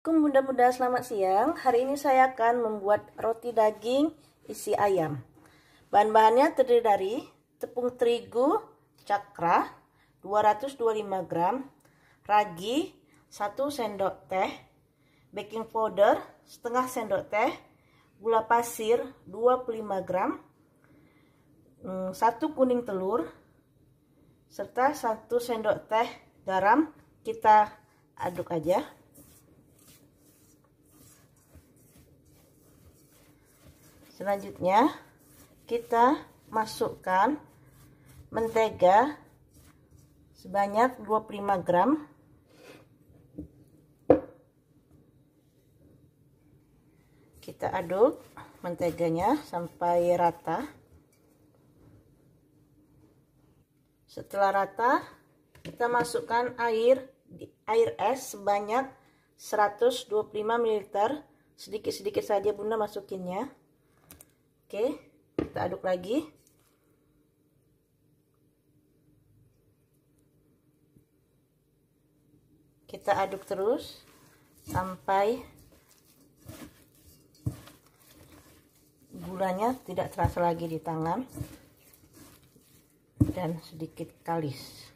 Bunda-bunda, selamat siang. Hari ini saya akan membuat roti daging isi ayam. Bahan-bahannya terdiri dari tepung terigu cakra 225 gram, ragi 1 sendok teh, baking powder setengah sendok teh, gula pasir 25 gram, 1 kuning telur, serta 1 sendok teh garam. Kita aduk aja. Selanjutnya kita masukkan mentega sebanyak 25 gram. Kita aduk menteganya sampai rata. Setelah rata, kita masukkan air es sebanyak 125 ml. Sedikit-sedikit saja Bunda masukinnya. Oke, kita aduk lagi. Kita aduk terus sampai gulanya tidak terasa lagi di tangan dan sedikit kalis.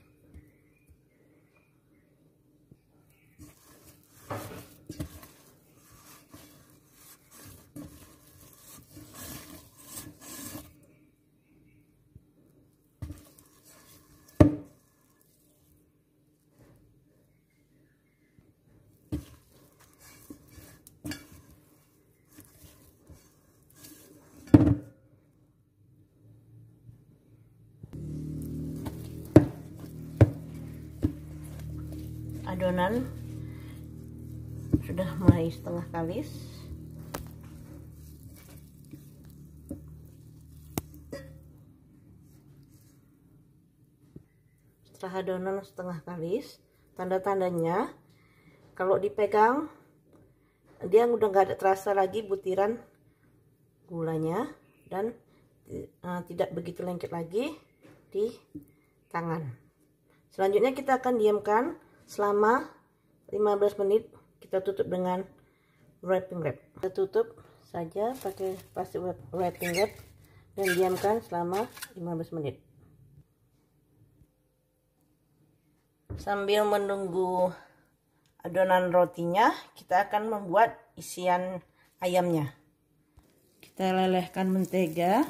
Adonan sudah mulai setengah kalis. Setelah adonan setengah kalis, tanda-tandanya kalau dipegang dia udah nggak ada terasa lagi butiran gulanya dan tidak begitu lengket lagi di tangan. Selanjutnya kita akan diamkan selama 15 menit. Kita tutup dengan wrapping wrap. Kita tutup saja pakai plastik wrapping wrap dan diamkan selama 15 menit. Sambil menunggu adonan rotinya, kita akan membuat isian ayamnya. Kita lelehkan mentega.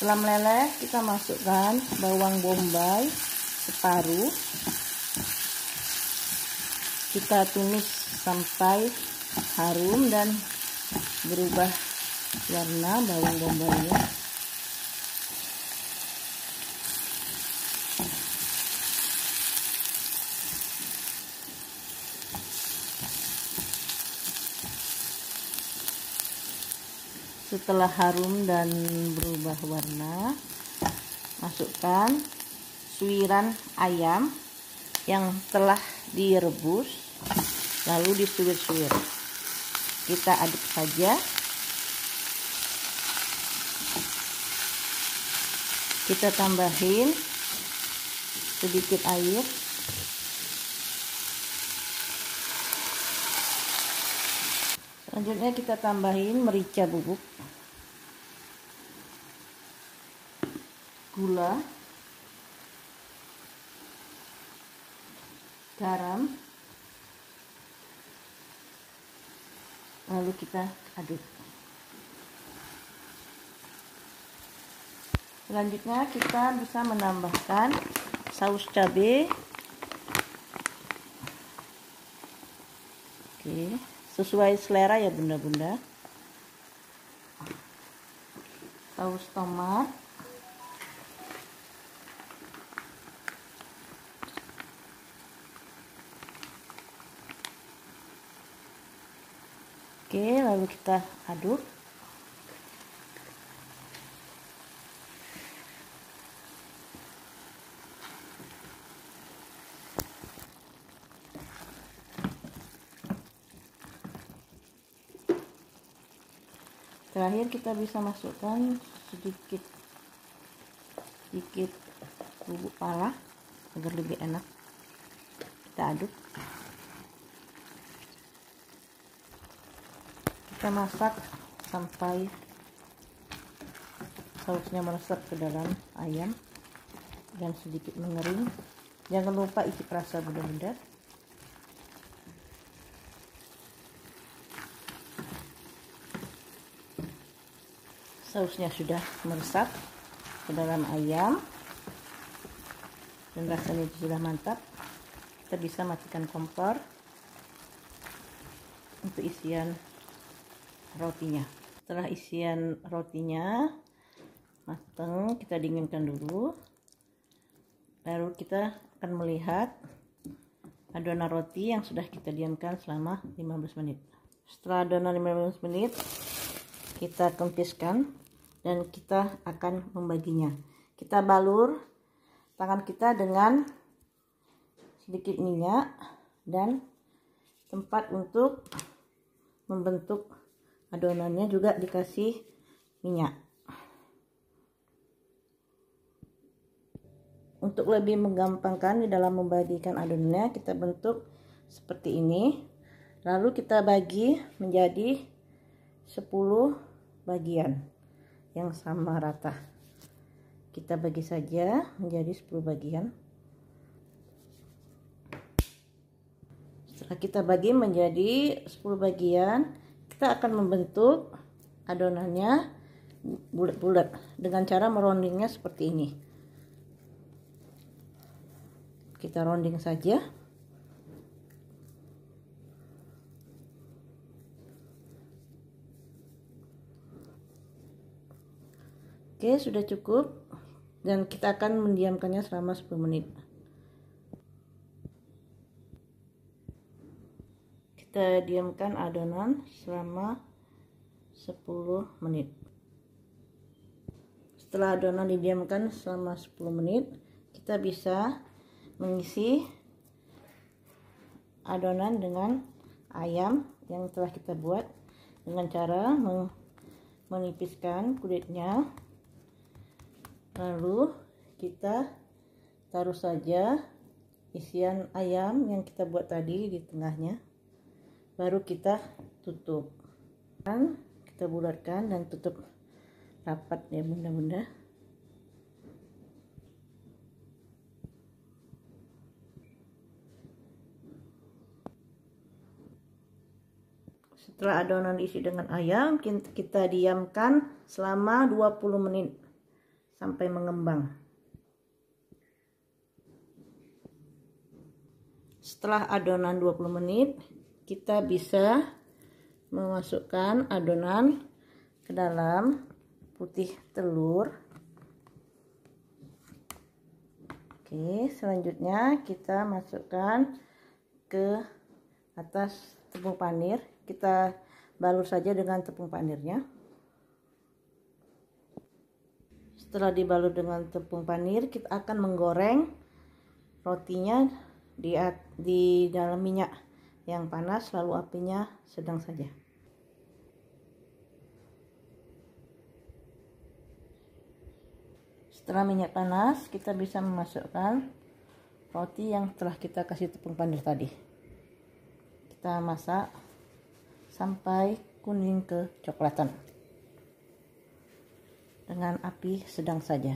Setelah meleleh, kita masukkan bawang bombay separuh. Kita tumis sampai harum dan berubah warna bawang bombaynya. Setelah harum dan berubah warna, masukkan suiran ayam yang telah direbus, lalu disuir-suir. Kita aduk saja. Kita tambahin sedikit air. Selanjutnya kita tambahin merica bubuk, gula, garam, lalu kita aduk. Selanjutnya kita bisa menambahkan saus cabai. Oke, sesuai selera ya bunda-bunda. Saus tomat, oke, lalu kita aduk. Terakhir kita bisa masukkan sedikit bubuk pala agar lebih enak. Kita kita aduk. Kita masak sampai sausnya meresap ke dalam ayam dan sedikit mengering. Jangan lupa isi perasa bunda-bunda. Sausnya sudah meresap ke dalam ayam dan rasanya sudah mantap. Kita bisa matikan kompor untuk isian rotinya. Setelah isian rotinya matang, kita dinginkan dulu. Lalu kita akan melihat adonan roti yang sudah kita diamkan selama 15 menit. Setelah adonan 15 menit, kita kempiskan dan kita akan membaginya. Kita balur tangan kita dengan sedikit minyak dan tempat untuk membentuk adonannya juga dikasih minyak. Untuk lebih menggampangkan di dalam membagikan adonannya, kita bentuk seperti ini. Lalu kita bagi menjadi 10 bagian yang sama rata. Kita bagi saja menjadi 10 bagian. Setelah kita bagi menjadi 10 bagian, kita akan membentuk adonannya bulat-bulat dengan cara merondingnya seperti ini. Kita ronding saja. Oke, sudah cukup dan kita akan mendiamkannya selama 10 menit. Kita diamkan adonan selama 10 menit. Setelah adonan didiamkan selama 10 menit, kita bisa mengisi adonan dengan ayam yang telah kita buat dengan cara menipiskan kulitnya. Lalu kita taruh saja isian ayam yang kita buat tadi di tengahnya. Baru kita tutup. Dan kita bulatkan dan tutup rapat ya bunda-bunda. Setelah adonan diisi dengan ayam, kita diamkan selama 20 menit sampai mengembang. Setelah adonan 20 menit, kita bisa memasukkan adonan ke dalam putih telur. Oke, selanjutnya kita masukkan ke atas tepung panir. Kita balur saja dengan tepung panirnya. Setelah dibalur dengan tepung panir, kita akan menggoreng rotinya di dalam minyak yang panas, lalu apinya sedang saja. Setelah minyak panas, kita bisa memasukkan roti yang telah kita kasih tepung panir tadi. Kita masak sampai kuning kecoklatan dengan api sedang saja.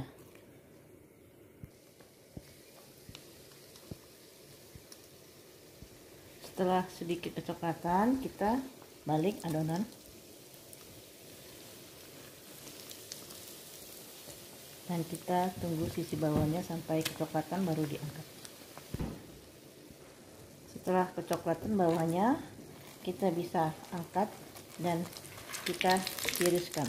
Setelah sedikit kecoklatan, kita balik adonan. Dan kita tunggu sisi bawahnya sampai kecoklatan baru diangkat. Setelah kecoklatan bawahnya, kita bisa angkat dan kita tiriskan.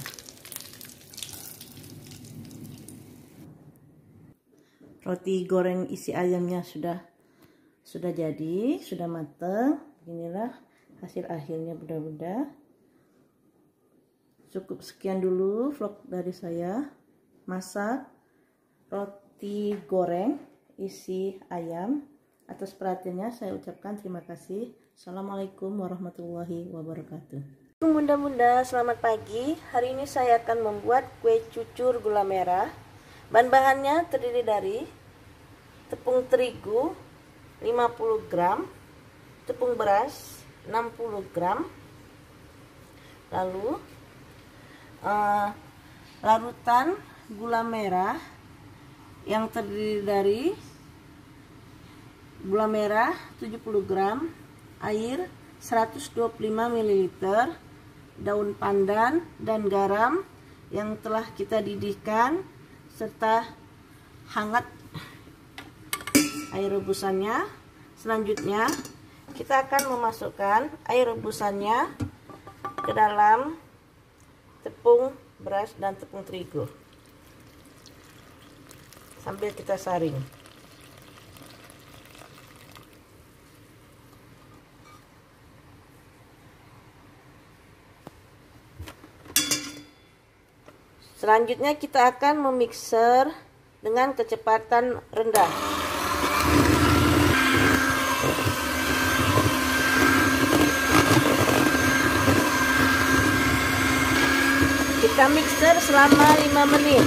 Roti goreng isi ayamnya sudah jadi, sudah matang. Inilah hasil akhirnya bunda-bunda. Cukup sekian dulu vlog dari saya masak roti goreng isi ayam. Atas perhatiannya saya ucapkan terima kasih. Assalamualaikum warahmatullahi wabarakatuh. Bunda-bunda, selamat pagi. Hari ini saya akan membuat kue cucur gula merah. Bahan-bahannya terdiri dari tepung terigu 50 gram, tepung beras 60 gram, lalu larutan gula merah yang terdiri dari gula merah 70 gram, air 125 ml, daun pandan dan garam yang telah kita didihkan, serta hangat air rebusannya. Selanjutnya kita akan memasukkan air rebusannya ke dalam tepung beras dan tepung terigu sambil kita saring. Selanjutnya kita akan memixer dengan kecepatan rendah. Kita mixer selama 5 menit.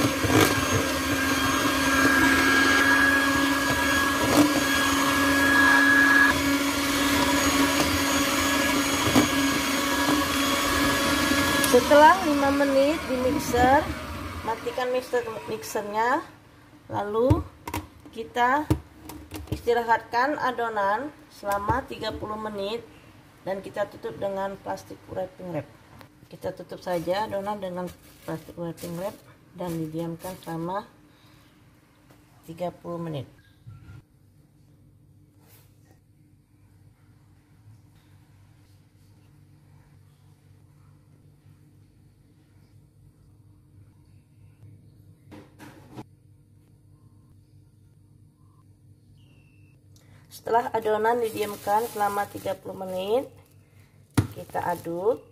Setelah 5 menit di mixer, matikan mixernya, lalu kita istirahatkan adonan selama 30 menit dan kita tutup dengan plastik wrapping wrap. Kita tutup saja adonan dengan plastik wrapping wrap dan didiamkan selama 30 menit. Setelah adonan didiamkan selama 30 menit, kita aduk.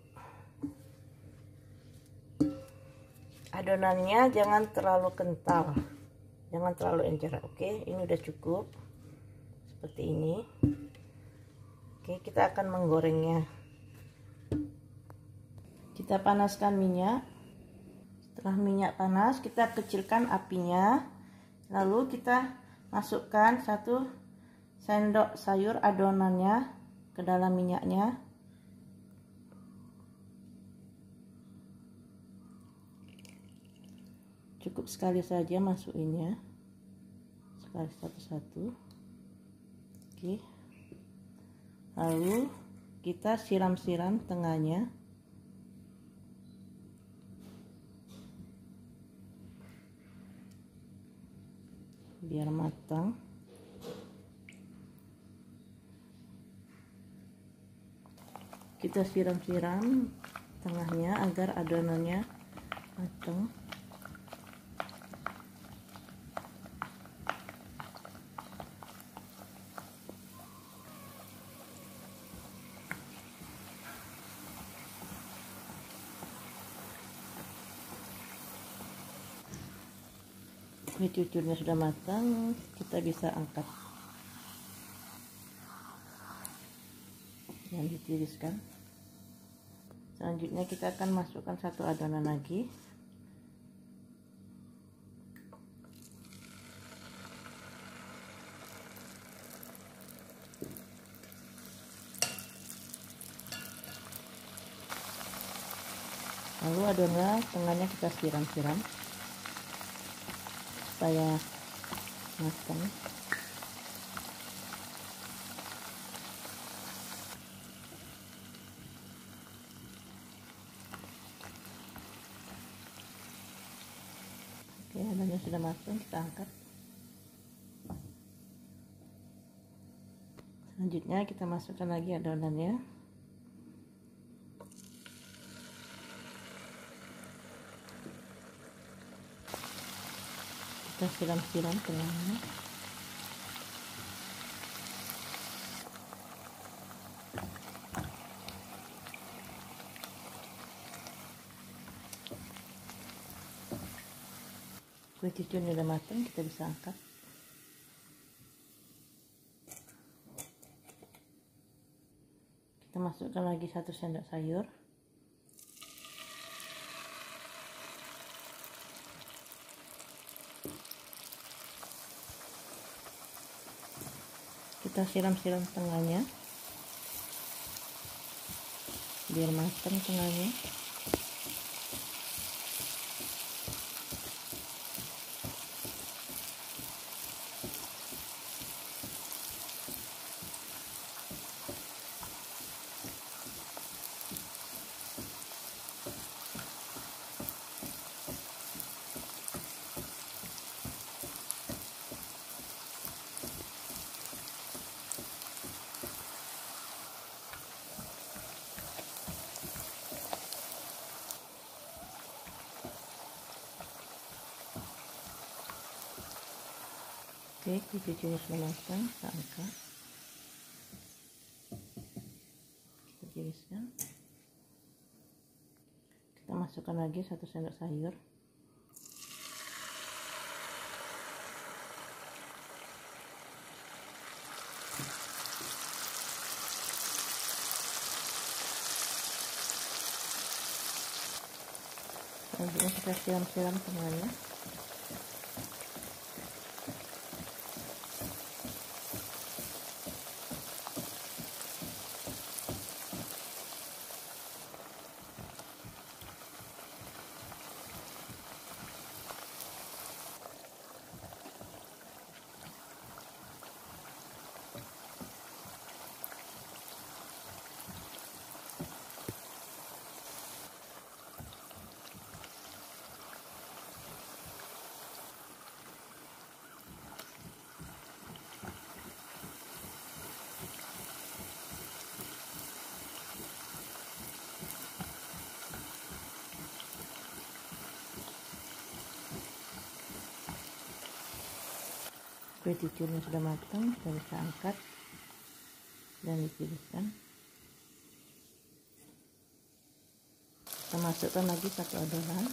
Adonannya jangan terlalu kental, jangan terlalu encer. Oke, ini udah cukup seperti ini. Oke, kita akan menggorengnya. Kita panaskan minyak. Setelah minyak panas, kita kecilkan apinya, lalu kita masukkan 1 sendok sayur adonannya ke dalam minyaknya. Cukup sekali saja masukinnya, sekali satu-satu. Oke, lalu kita siram-siram tengahnya. Biar matang. Kita siram-siram tengahnya agar adonannya matang. Kue cucurnya sudah matang, kita bisa angkat dan ditiriskan. Selanjutnya kita akan masukkan 1 adonan lagi. Lalu adonan tengahnya kita siram-siram supaya matang. Oke, adonannya sudah matang, kita angkat. Selanjutnya kita masukkan lagi adonannya. Kita siram-siram tengahnya. Kue cucurnya udah matang, kita bisa angkat. Kita masukkan lagi 1 sendok sayur. Kita kita siram-siram tengahnya biar matang tengahnya. Oke, kue cucurnya sudah matang, kita angkat, kita tiriskan, kita masukkan lagi 1 sendok sayur, selanjutnya kita siram-siram tengahnya. Kue cucurnya sudah matang, kita bisa angkat dan ditiriskan. Kita masukkan lagi 1 adonan.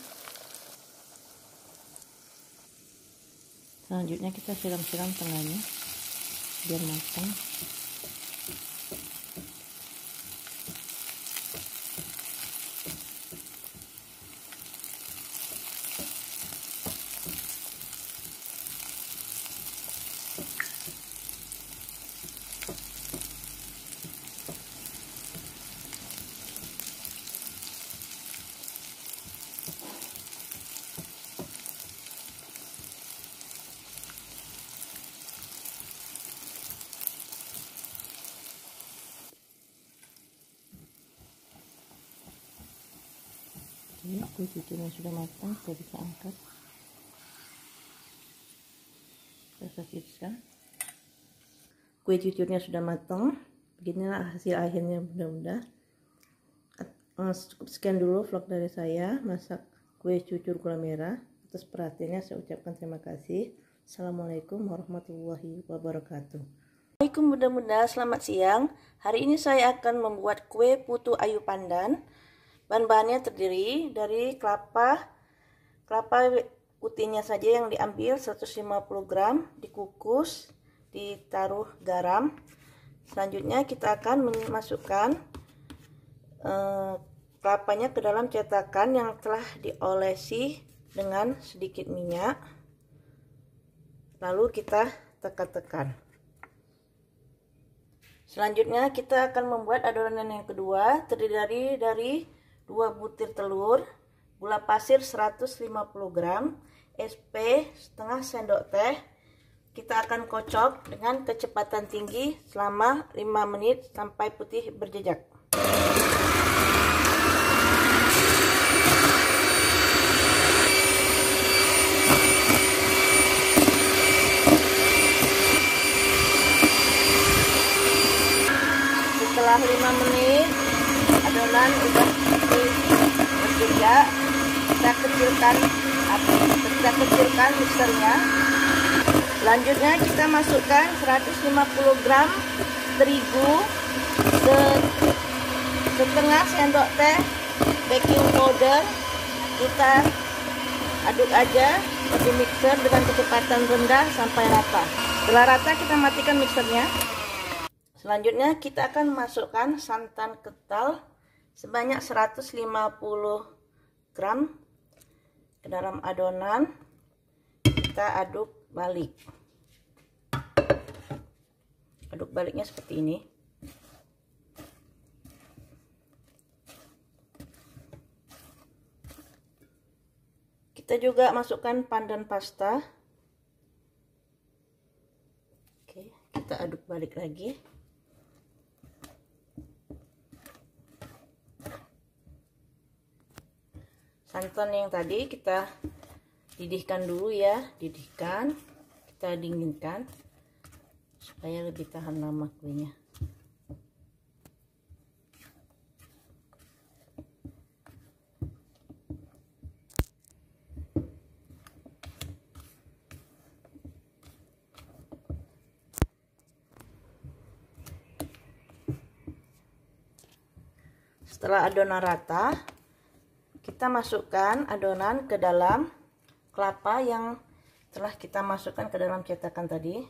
Selanjutnya kita siram-siram tengahnya biar matang. Kue cucurnya sudah matang, kita bisa angkat, kita tiriskan. Kue cucurnya sudah matang, beginilah hasil akhirnya. Mudah-mudahan cukup sekian dulu vlog dari saya masak kue cucur gula merah. Atas perhatiannya saya ucapkan terima kasih. Assalamualaikum warahmatullahi wabarakatuh. Assalamualaikum bunda-bunda, selamat siang. Hari ini saya akan membuat kue putu ayu pandan. Bahan-bahannya terdiri dari kelapa putihnya saja yang diambil 150 gram, dikukus, ditaruh garam. Selanjutnya kita akan memasukkan kelapanya ke dalam cetakan yang telah diolesi dengan sedikit minyak. Lalu kita tekan-tekan. Selanjutnya kita akan membuat adonan yang kedua, terdiri dari 2 butir telur, gula pasir 150 gram, SP setengah sendok teh. Kita akan kocok dengan kecepatan tinggi selama 5 menit sampai putih berjejak. Setelah 5 menit adonan udah berjejak, kita kecilkan mixernya. Selanjutnya kita masukkan 150 gram terigu, setengah sendok teh baking powder. Kita aduk aja di mixer dengan kecepatan rendah sampai rata. Setelah rata kita matikan mixernya. Selanjutnya kita akan masukkan santan kental sebanyak 150 gram ke dalam adonan. Kita aduk balik. aduk baliknya seperti ini. Kita juga masukkan pandan pasta. Oke, kita aduk balik lagi. Santan yang tadi kita didihkan dulu ya, kita dinginkan supaya lebih tahan lama kuenya. Setelah adonan rata, kita masukkan adonan ke dalam kelapa yang telah kita masukkan ke dalam cetakan tadi.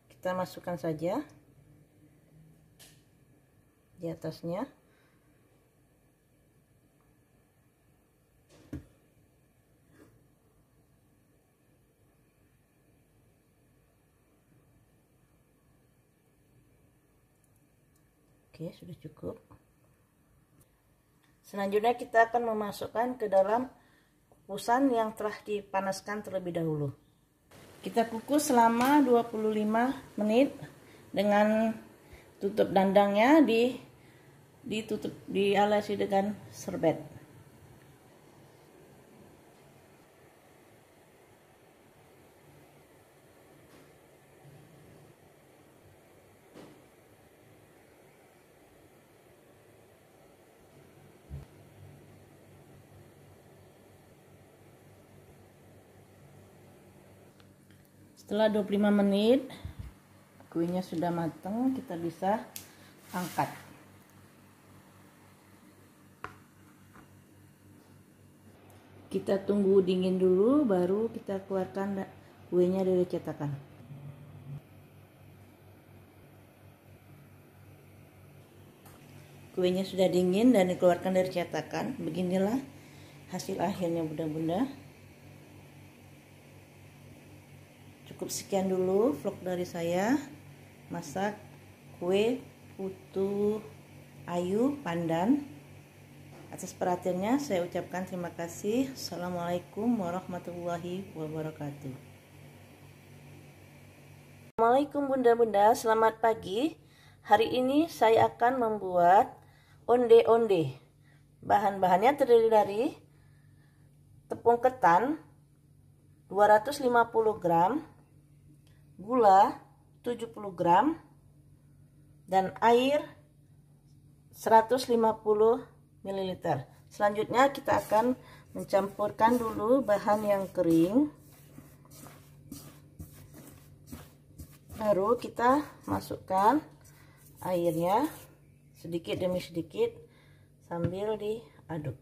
Kita masukkan saja di atasnya. Oke, sudah cukup. Selanjutnya kita akan memasukkan ke dalam kukusan yang telah dipanaskan terlebih dahulu. Kita kukus selama 25 menit dengan tutup dandangnya dialasi dengan serbet. Setelah 25 menit kuenya sudah matang, kita bisa angkat. Kita tunggu dingin dulu baru kita keluarkan kuenya dari cetakan. Kuenya sudah dingin dan dikeluarkan dari cetakan. Beginilah hasil akhirnya bunda-bunda. Cukup sekian dulu vlog dari saya masak kue putu ayu pandan. Atas perhatiannya saya ucapkan terima kasih. Assalamualaikum warahmatullahi wabarakatuh. Assalamualaikum bunda-bunda, selamat pagi. Hari ini saya akan membuat onde-onde. Bahan-bahannya terdiri dari tepung ketan 250 gram, gula 70 gram, dan air 150 ml. Selanjutnya kita akan mencampurkan dulu bahan yang kering. Baru kita masukkan airnya sedikit demi sedikit sambil diaduk.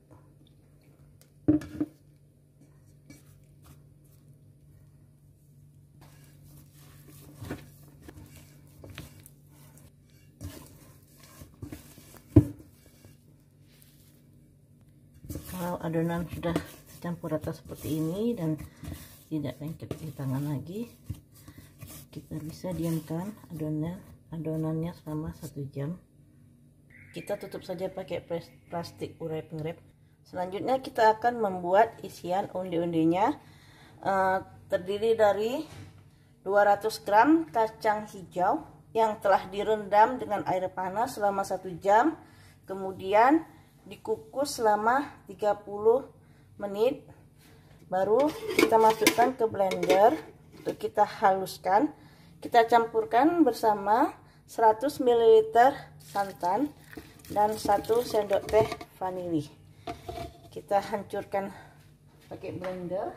Kalau adonan sudah campur rata seperti ini dan tidak lengket di tangan lagi, kita bisa diamkan adonannya selama 1 jam. Kita tutup saja pakai plastik urai pengrep. Selanjutnya kita akan membuat isian onde-ondenya. Terdiri dari 200 gram kacang hijau yang telah direndam dengan air panas selama 1 jam, kemudian dikukus selama 30 menit. Baru kita masukkan ke blender untuk kita haluskan. Kita campurkan bersama 100 ml santan dan 1 sendok teh vanili. Kita hancurkan pakai blender.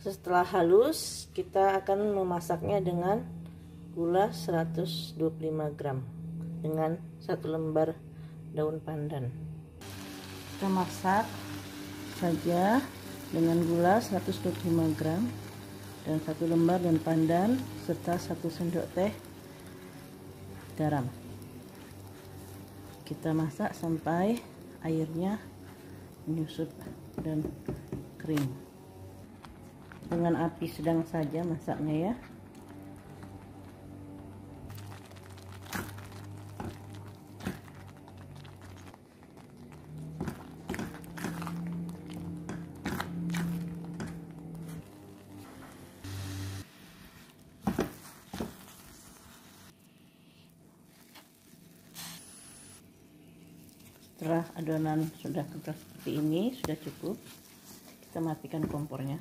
Setelah halus, kita akan memasaknya dengan gula 125 gram dengan 1 lembar daun pandan. Kita masak saja dengan gula 125 gram dan 1 lembar daun pandan serta 1 sendok teh garam. Kita masak sampai airnya menyusut dan kering. Dengan api sedang saja masaknya ya. Setelah adonan sudah kental seperti ini, sudah cukup, kita matikan kompornya.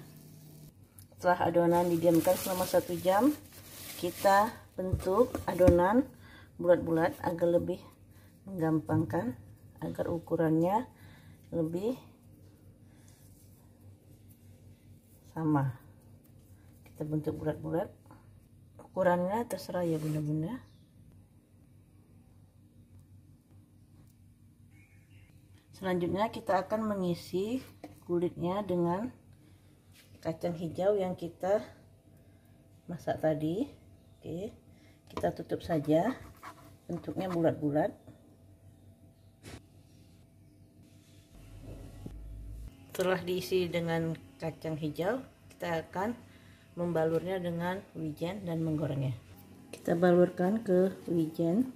Setelah adonan didiamkan selama 1 jam, kita bentuk adonan bulat-bulat agar lebih menggampangkan, agar ukurannya lebih sama. Kita bentuk bulat-bulat, ukurannya terserah ya bunda-bunda. Selanjutnya kita akan mengisi kulitnya dengan kacang hijau yang kita masak tadi. Oke, kita tutup saja, bentuknya bulat-bulat. Setelah diisi dengan kacang hijau, kita akan membalurnya dengan wijen dan menggorengnya. Kita balurkan ke wijen.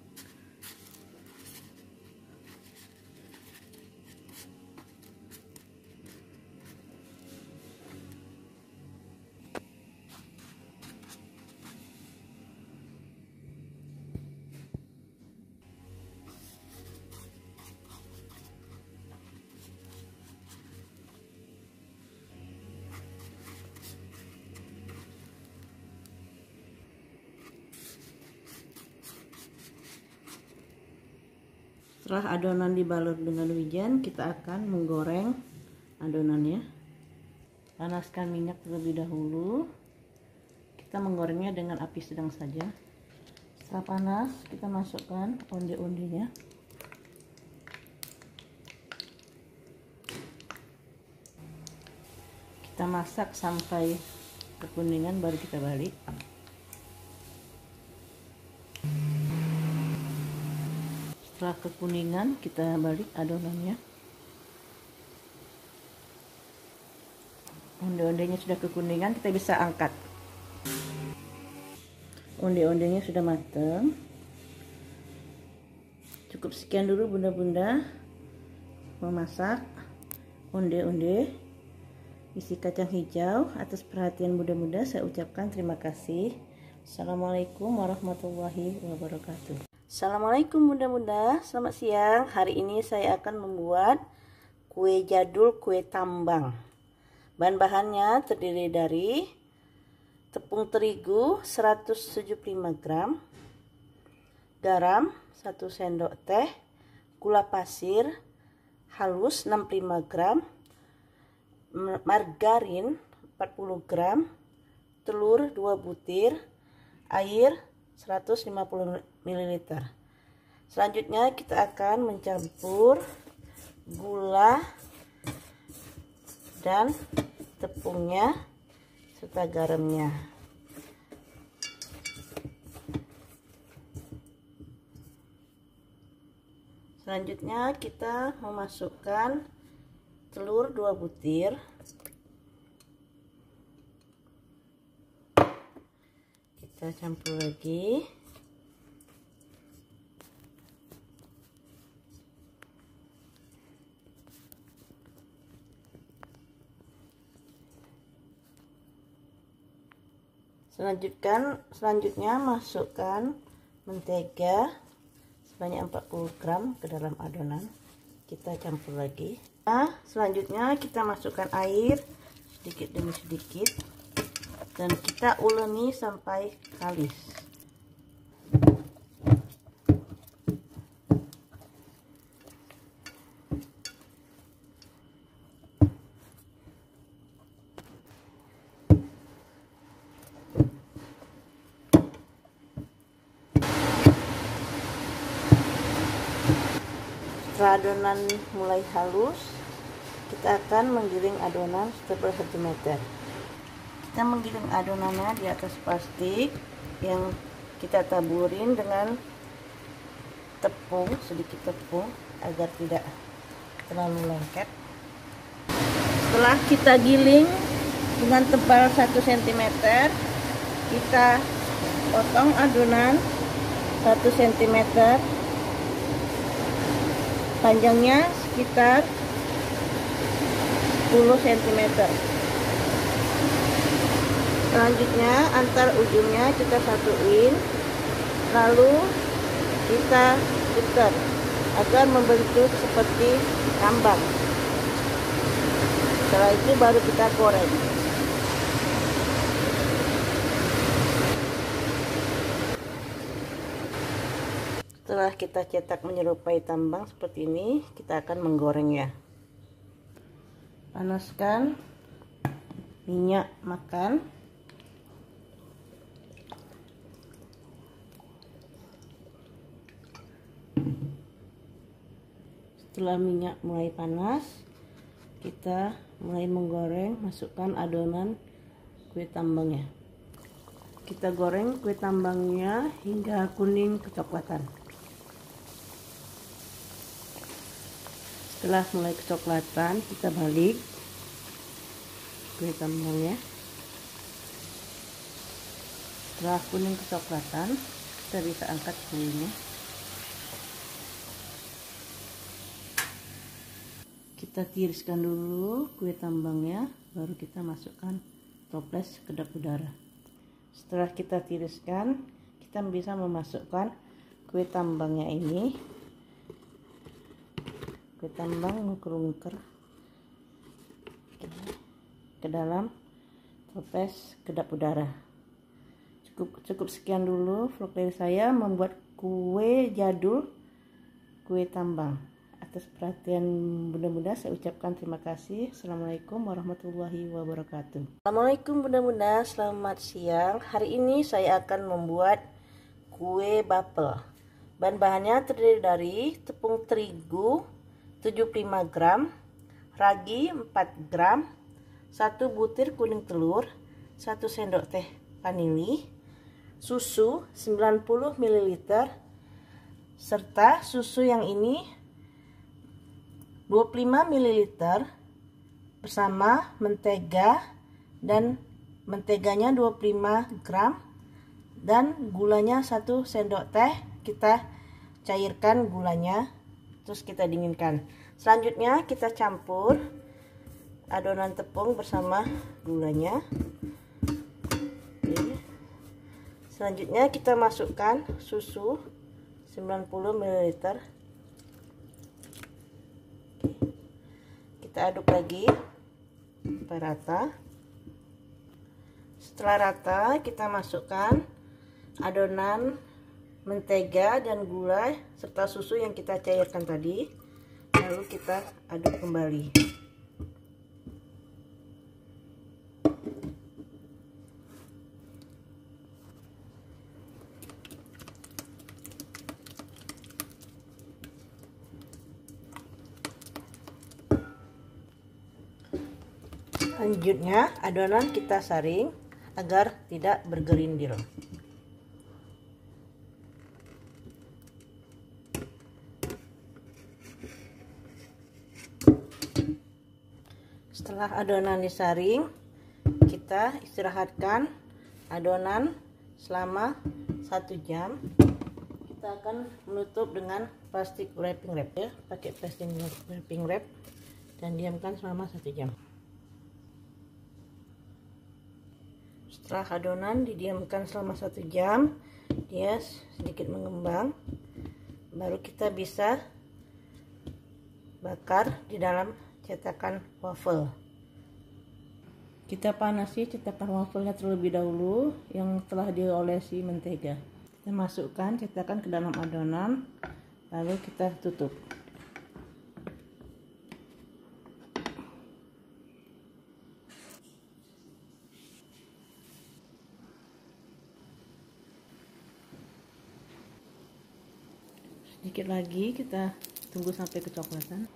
Setelah adonan dibalur dengan wijen, kita akan menggoreng adonannya. Panaskan minyak terlebih dahulu. Kita menggorengnya dengan api sedang saja. Setelah panas, kita masukkan onde-ondenya. Kita masak sampai kekuningan, baru kita balik. Setelah kekuningan, kita balik adonannya. Onde-ondenya sudah kekuningan, kita bisa angkat. Onde-ondenya sudah matang. Cukup sekian dulu bunda-bunda memasak onde-onde isi kacang hijau. Atas perhatian bunda-bunda saya ucapkan terima kasih. Assalamualaikum warahmatullahi wabarakatuh. Assalamualaikum bunda-bunda, selamat siang. Hari ini saya akan membuat kue jadul kue tambang. Bahan-bahannya terdiri dari tepung terigu 175 gram, garam 1 sendok teh, gula pasir halus 65 gram, margarin 40 gram, telur 2 butir, air 150 ml. Selanjutnya kita akan mencampur gula dan tepungnya serta garamnya. Selanjutnya kita memasukkan telur 2 butir. Kita campur lagi. Selanjutnya masukkan mentega sebanyak 40 gram ke dalam adonan. Kita campur lagi. Nah, selanjutnya kita masukkan air sedikit demi sedikit dan kita uleni sampai kalis. Setelah adonan mulai halus, kita akan menggiling adonan setelah 1 meter. Kita menggiling adonannya di atas plastik yang kita taburin dengan tepung, sedikit tepung agar tidak terlalu lengket. Setelah kita giling dengan tebal 1 cm, kita potong adonan 1 cm, panjangnya sekitar 10 cm. Selanjutnya antar ujungnya kita satuin, lalu kita putar agar membentuk seperti tambang. Setelah itu baru kita goreng. Setelah kita cetak menyerupai tambang seperti ini, kita akan menggorengnya. Panaskan minyak makan. Setelah minyak mulai panas, kita mulai menggoreng, masukkan adonan kue tambangnya. Kita goreng kue tambangnya hingga kuning kecoklatan. Setelah mulai kecoklatan, kita balik kue tambangnya. Setelah kuning kecoklatan, kita bisa angkat kuenya. Kita tiriskan dulu kue tambangnya, baru kita masukkan toples kedap udara. Setelah kita tiriskan, kita bisa memasukkan kue tambangnya ini, kue tambang mungker-mungker, ke dalam toples kedap udara. Cukup sekian dulu vlog dari saya membuat kue jadul kue tambang. Atas perhatian bunda-bunda saya ucapkan terima kasih. Assalamualaikum warahmatullahi wabarakatuh. Assalamualaikum bunda-bunda, selamat siang. Hari ini saya akan membuat kue bapel. Bahan-bahannya terdiri dari tepung terigu 75 gram, ragi 4 gram, 1 butir kuning telur, 1 sendok teh vanili, susu 90 ml, serta susu yang ini 25 ml bersama mentega, dan menteganya 25 gram, dan gulanya 1 sendok teh. Kita cairkan gulanya, terus kita dinginkan. Selanjutnya kita campur adonan tepung bersama gulanya. Oke. Selanjutnya kita masukkan susu 90 ml. Kita aduk lagi sampai rata. Setelah rata, kita masukkan adonan mentega dan gula serta susu yang kita cairkan tadi, lalu kita aduk kembali. Selanjutnya adonan kita saring agar tidak bergerindil. Setelah adonan disaring, kita istirahatkan adonan selama 1 jam. Kita akan menutup dengan plastik wrapping wrap ya, pakai plastik wrapping wrap, dan diamkan selama 1 jam. Setelah adonan didiamkan selama 1 jam, dia sedikit mengembang, baru kita bisa bakar di dalam cetakan waffle. Kita panasi cetakan wafelnya terlebih dahulu yang telah diolesi mentega. Kita masukkan cetakan ke dalam adonan, lalu kita tutup. Sedikit lagi kita tunggu sampai kecoklatan.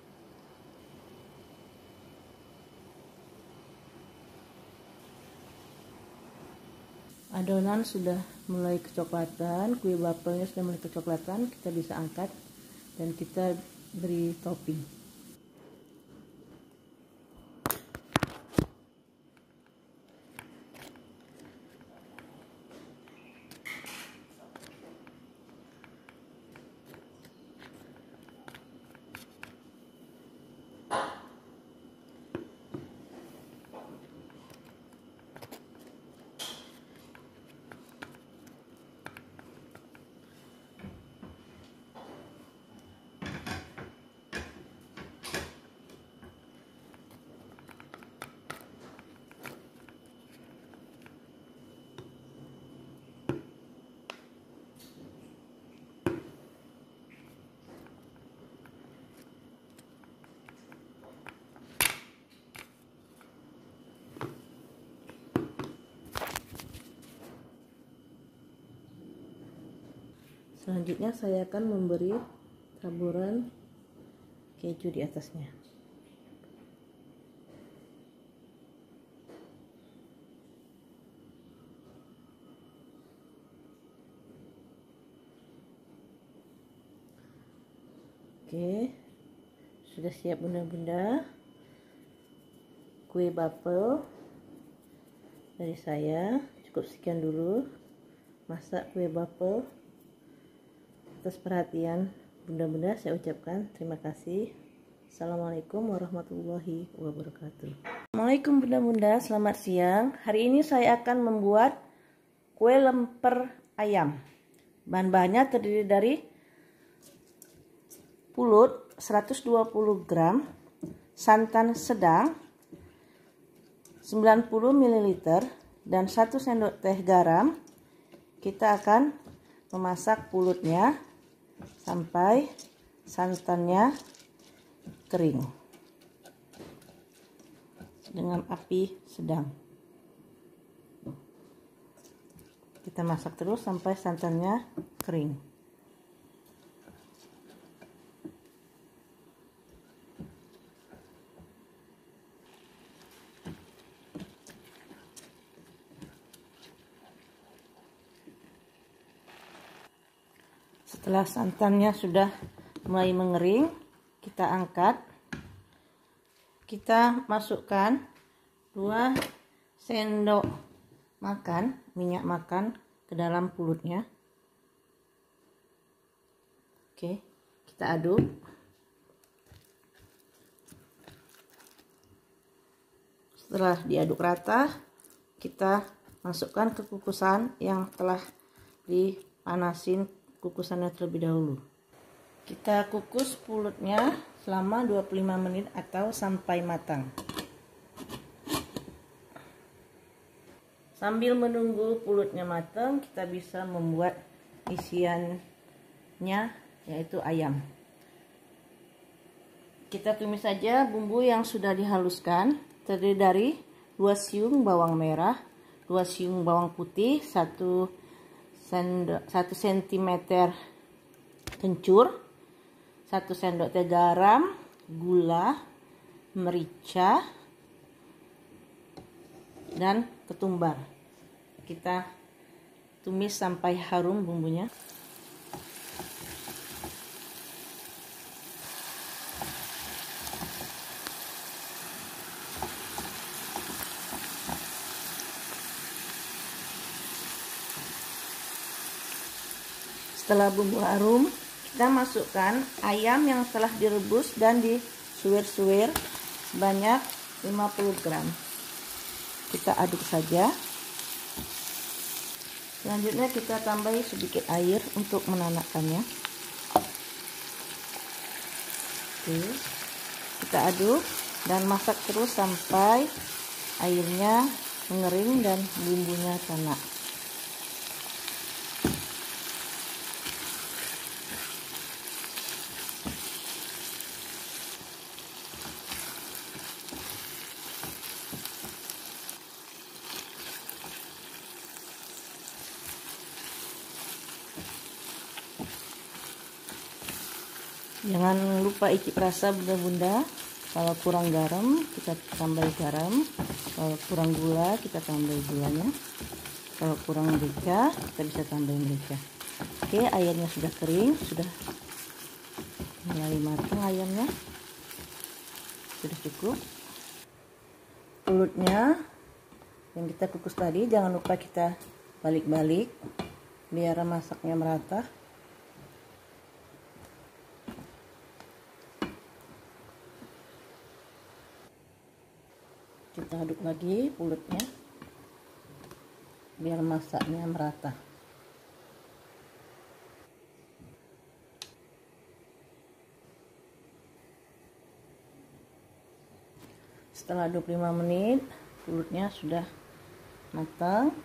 Adonan sudah mulai kecoklatan, kue wafelnya sudah mulai kecoklatan, kita bisa angkat dan kita beri topping. Selanjutnya saya akan memberi taburan keju di atasnya. Oke, sudah siap bunda-bunda. Kue waffle dari saya. Cukup sekian dulu masak kue waffle. Atas perhatian bunda-bunda saya ucapkan terima kasih. Assalamualaikum warahmatullahi wabarakatuh. Assalamualaikum bunda-bunda, selamat siang. Hari ini saya akan membuat kue lemper ayam. Bahan-bahannya terdiri dari pulut 120 gram, santan sedang 90 ml, dan 1 sendok teh garam. Kita akan memasak pulutnya sampai santannya kering dengan api sedang. Kita masak terus sampai santannya kering. Setelah santannya sudah mulai mengering, kita angkat. Kita masukkan 2 sendok makan minyak makan ke dalam pulutnya. Oke, kita aduk. Setelah diaduk rata, kita masukkan ke kukusan yang telah dipanasin kukusannya terlebih dahulu. Kita kukus pulutnya selama 25 menit atau sampai matang. Sambil menunggu pulutnya matang, kita bisa membuat isiannya, yaitu ayam. Kita tumis saja bumbu yang sudah dihaluskan, terdiri dari 2 siung bawang merah, 2 siung bawang putih, 1 cm kencur, 1 sendok teh garam, gula, merica, dan ketumbar. Kita tumis sampai harum bumbunya. Setelah bumbu harum, kita masukkan ayam yang telah direbus dan disuir-suir sebanyak 50 gram. Kita aduk saja. Selanjutnya kita tambahi sedikit air untuk menanakkannya. Oke, kita aduk dan masak terus sampai airnya mengering dan bumbunya tanak. Jangan lupa icip rasa bunda-bunda. Kalau kurang garam kita tambah garam, kalau kurang gula kita tambah gulanya. Kalau kurang merica, kita bisa tambahin merica. Oke, ayamnya sudah kering, sudah mulai matang ayamnya. Sudah cukup. Pulutnya yang kita kukus tadi, jangan lupa kita balik-balik biar masaknya merata. Kita aduk lagi pulutnya biar masaknya merata. Setelah 25 menit pulutnya sudah matang.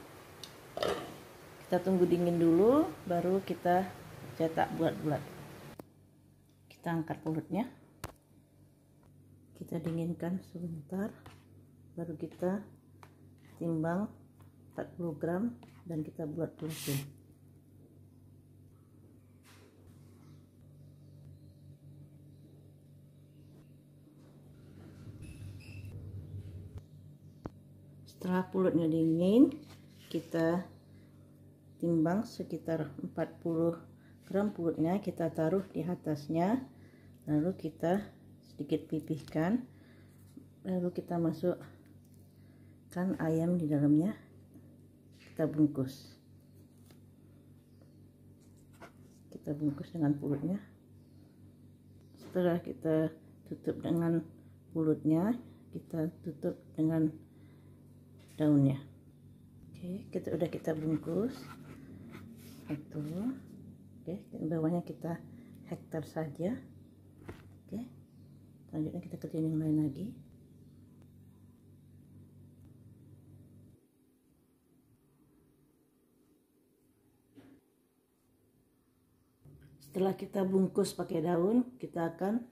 Kita tunggu dingin dulu, baru kita cetak bulat-bulat. Kita angkat pulutnya, kita dinginkan sebentar, baru kita timbang 40 gram dan kita bulat-bulatin. Setelah pulutnya dingin, kita timbang sekitar 40 gram pulutnya, kita taruh di atasnya, lalu kita sedikit pipihkan, lalu kita masukkan ayam di dalamnya, kita bungkus dengan pulutnya. Setelah kita tutup dengan pulutnya, kita tutup dengan daunnya. Oke, kita bungkus itu. Oke, bawahnya kita hektar saja. Oke, selanjutnya kita kerjain yang lain lagi. Setelah kita bungkus pakai daun, kita akan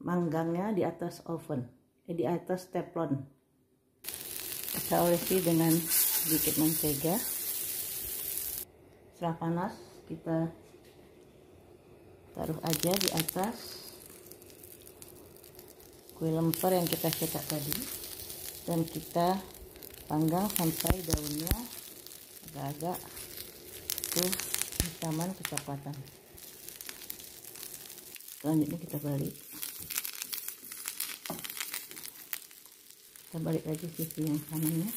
manggangnya di atas oven, di atas teflon. Kita olesi dengan sedikit mentega. Setelah panas, kita taruh aja di atas kue lemper yang kita cetak tadi, dan kita panggang sampai daunnya agak-agak kehitaman kecoklatan. Selanjutnya kita balik lagi sisi yang kanannya.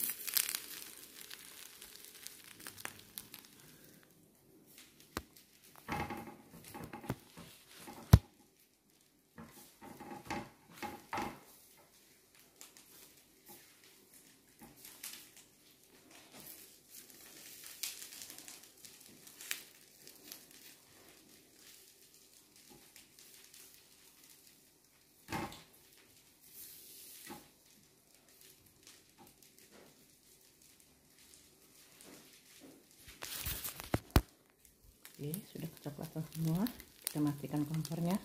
Oke, sudah kecoklatan semua. Kita matikan kompornya.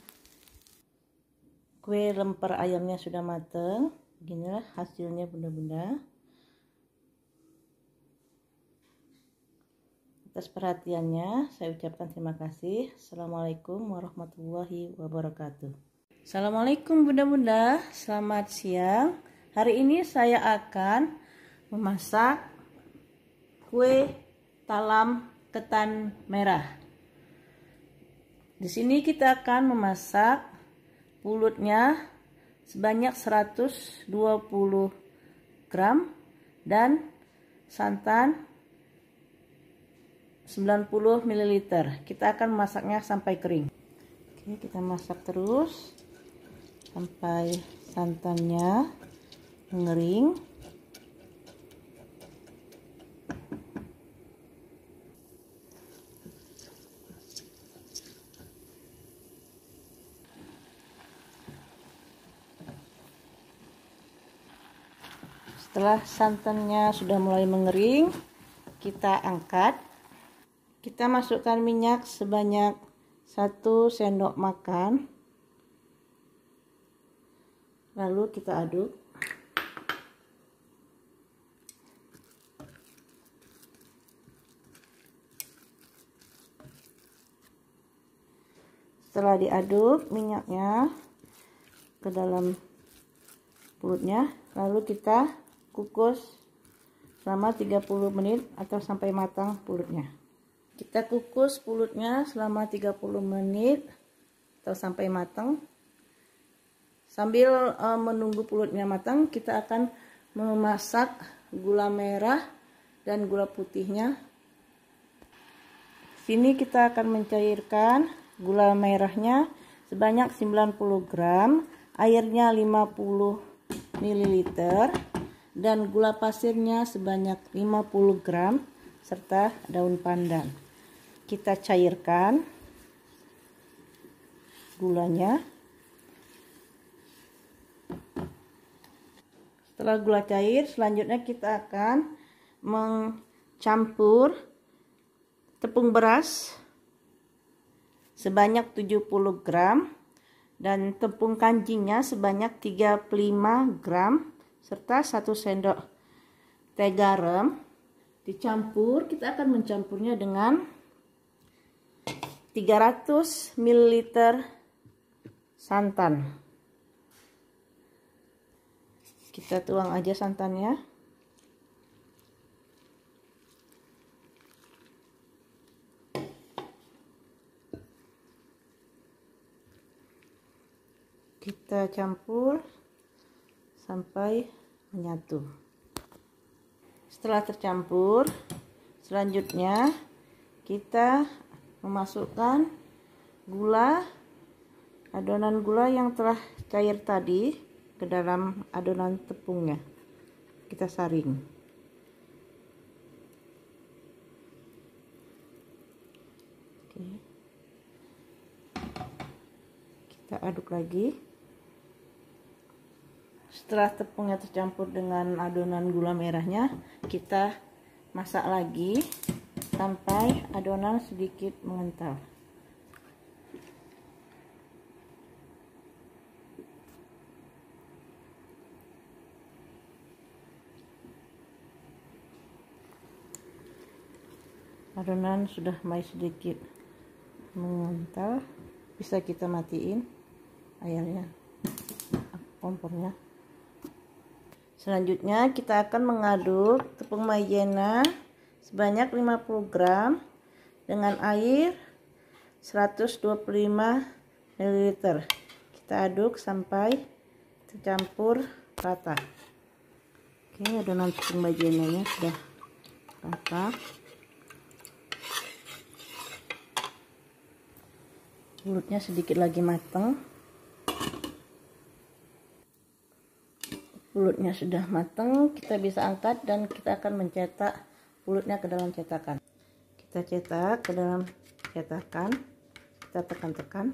Kue lemper ayamnya sudah mateng. Beginilah hasilnya bunda-bunda. Atas perhatiannya saya ucapkan terima kasih. Assalamualaikum warahmatullahi wabarakatuh. Assalamualaikum bunda-bunda, selamat siang. Hari ini saya akan memasak kue talam ketan merah. Di sini kita akan memasak pulutnya sebanyak 120 gram dan santan 90 ml. Kita akan masaknya sampai kering. Oke, kita masak terus sampai santannya mengering. Setelah santannya sudah mulai mengering, kita angkat. Kita masukkan minyak sebanyak 1 sendok makan. Lalu kita aduk. Setelah diaduk minyaknya ke dalam pulutnya, lalu kita kukus selama 30 menit atau sampai matang pulutnya. Kita kukus pulutnya selama 30 menit atau sampai matang. Sambil menunggu pulutnya matang, kita akan memasak gula merah dan gula putihnya. Sini kita akan mencairkan gula merahnya sebanyak 90 gram, airnya 50 ml, dan gula pasirnya sebanyak 50 gram, serta daun pandan. Kita cairkan gulanya. Setelah gula cair, selanjutnya kita akan mencampur tepung beras sebanyak 70 gram dan tepung kanjinya sebanyak 35 gram serta 1 sendok teh garam. Dicampur, kita akan mencampurnya dengan 300 ml santan. Kita tuang aja santannya. Kita campur sampai menyatu. Setelah tercampur, selanjutnya kita memasukkan adonan gula yang telah cair tadi ke dalam adonan tepungnya. Kita saring. Oke. Kita aduk lagi. Setelah tepungnya tercampur dengan adonan gula merahnya, kita masak lagi sampai adonan sedikit mengental. Adonan sudah mulai sedikit mengental, bisa kita matiin airnya, kompornya. Selanjutnya kita akan mengaduk tepung maizena sebanyak 50 gram dengan air 125 ml. Kita aduk sampai tercampur rata. Oke, adonan tepung maizenanya sudah rata. Pulutnya sedikit lagi matang. Pulutnya sudah matang, kita bisa angkat dan kita akan mencetak pulutnya ke dalam cetakan. Kita cetak ke dalam cetakan, kita tekan-tekan.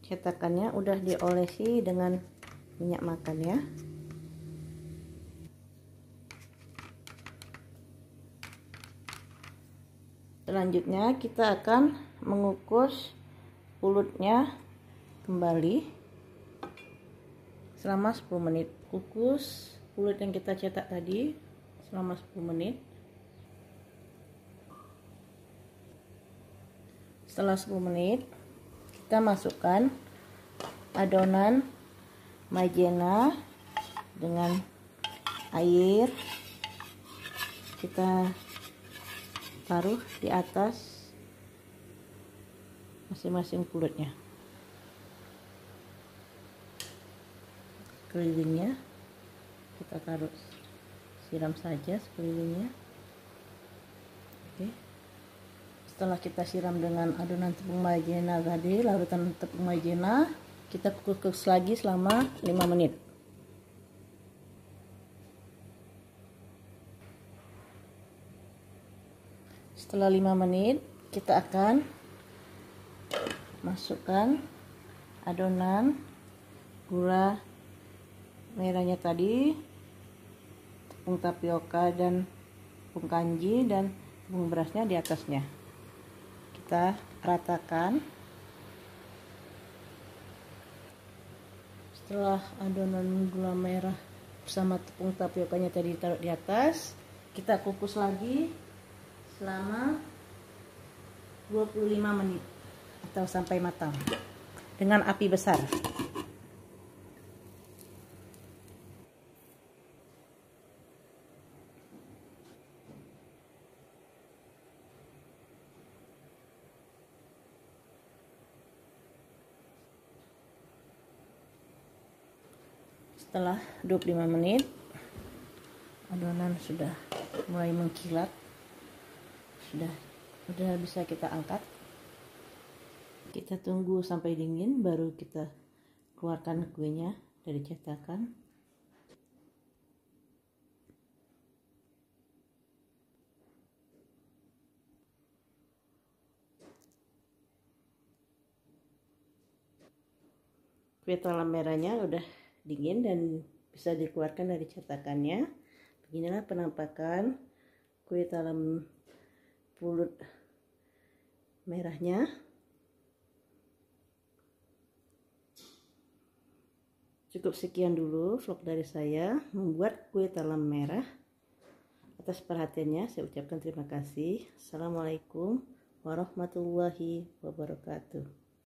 Cetakannya udah diolesi dengan minyak makan ya. Selanjutnya kita akan mengukus pulutnya kembali selama 10 menit. Kukus pulut yang kita cetak tadi selama 10 menit. Setelah 10 menit kita masukkan adonan maizena dengan air. Kita taruh di atas masing-masing pulutnya, kelilingnya kita taruh, siram saja sekelilingnya. Oke. Setelah kita siram dengan adonan tepung maizena tadi, larutan tepung maizena, kita kukus lagi selama 5 menit. Setelah 5 menit kita akan masukkan adonan gula merahnya tadi, tepung tapioka dan tepung kanji dan tepung berasnya di atasnya. Kita ratakan. Setelah adonan gula merah bersama tepung tapiokanya tadi ditaruh di atas, kita kukus lagi selama 25 menit atau sampai matang dengan api besar. Setelah 25 menit adonan sudah mulai mengkilat, sudah bisa kita angkat. Kita tunggu sampai dingin baru kita keluarkan kuenya dari cetakan. Kue talam merahnya udah dingin dan bisa dikeluarkan dari cetakannya. Beginilah penampakan kue talam pulut merahnya. Cukup sekian dulu vlog dari saya membuat kue talam merah. Atas perhatiannya saya ucapkan terima kasih. Assalamualaikum warahmatullahi wabarakatuh.